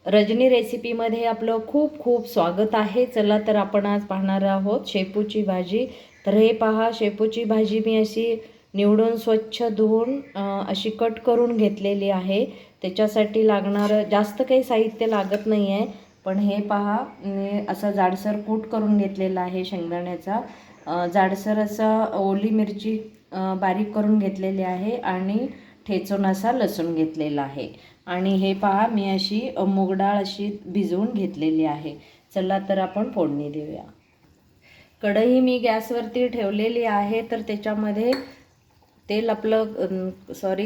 रजनी रेसिपीमध्ये आपलं खूप खूप स्वागत आहे। चला तर आपण आज पाहणार आहोत शेपूची भाजी। तर हे पहा, शेपूची भाजी मी अशी निवडून स्वच्छ धुवून अशी कट करून घेतलेली आहे। त्याच्यासाठी लागणारं जास्त काही साहित्य लागत नाही आहे, पण हे पहा मी असं जाडसर कूट करून घेतलेला आहे शेंगदाण्याचा। जाडसर असा ओली मिरची बारीक करून घेतलेली आहे आणि ठेचून असा लसूण घेतलेला आहे। आणि हे पहा मी अशी मूग डाळ अशी भिजवून घेतलेली आहे। चला तर आपण फोडणी देऊया। कढई मी गॅसवरती ठेवलेली आहे, तर त्याच्यामध्ये तेल आपलं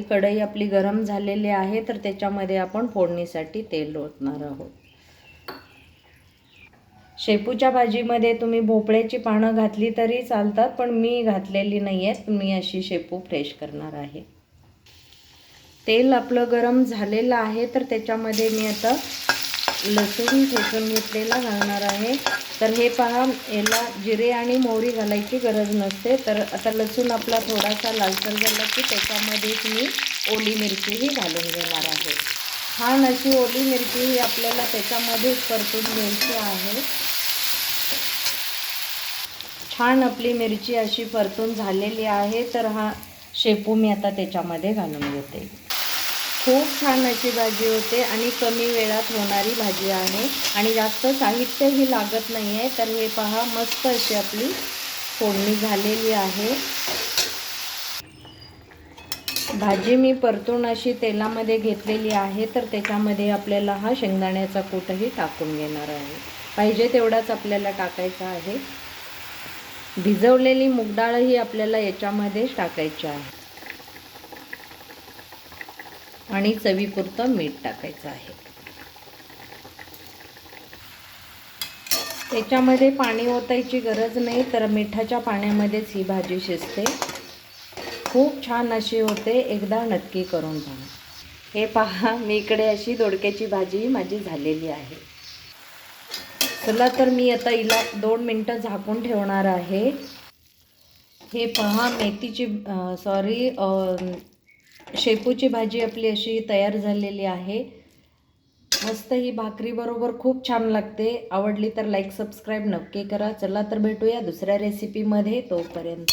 कढई आपली गरम झालेली आहे, तर त्याच्यामध्ये आपण फोडणीसाठी तेल ओतणार आहोत। शेपूच्या भाजीमध्ये तुम्ही भोपळ्याची पानं घातली तरी चालतात, पण मी घातलेली नाही आहेत। मी अशी शेपू फ्रेश करणार आहे। तेल आपलं गरम झालेलं आहे, तर त्याच्यामध्ये मी आता लसूण ठेचून घेतलेला घालणार आहे। तर हे पहा, याला जिरे आणि मोहरी घालायची गरज नसते। तर आता लसूण आपला थोडासा लालसर झाला की त्याच्यामध्येच मी ओली मिरचीही घालून घेणार आहे। छान अशी ओली मिरची ही आपल्याला त्याच्यामध्येच परतून घ्यायची आहे। छान आपली मिरची अशी परतून झालेली आहे, तर हा शेपू मी आता त्याच्यामध्ये घालून घेते। खूप छान अशी भाजी होते आणि कमी वेळात होणारी भाजी आहे आणि जास्त साहित्यही लागत नाही आहे। तर हे पहा, मस्त अशी आपली फोडणी झालेली आहे। भाजी मी परतून अशी तेलामध्ये घेतलेली आहे, तर त्याच्यामध्ये आपल्याला हा शेंगदाण्याचा कूटही टाकून घेणार आहे। पाहिजे तेवढाच आपल्याला टाकायचा आहे। भिजवलेली मूग डाळही आपल्याला याच्यामध्येच टाकायची आहे आणि चवीपुरतं मीठ टाकायचं आहे। त्याच्यामध्ये पाणी ओतायची गरज नाही, तर मिठाच्या पाण्यामध्येच ही भाजी शिजते। खूप छान अशी होते, एकदा नक्की करून पहा। हे पहा, मी इकडे अशी दोडक्याची भाजी माझी झालेली आहे। चला तर मी आता हिला 2 मिनिटं झाकून ठेवणार आहे। हे पहा, शेपूची भाजी आपली अशी तयार झालेली आहे। मस्त ही भाकरी बरोबर खूप छान लागते। आवडली तर लाईक सबस्क्राईब नक्की करा। चला तर भेटूया दुसऱ्या रेसिपीमध्ये, तोपर्यंत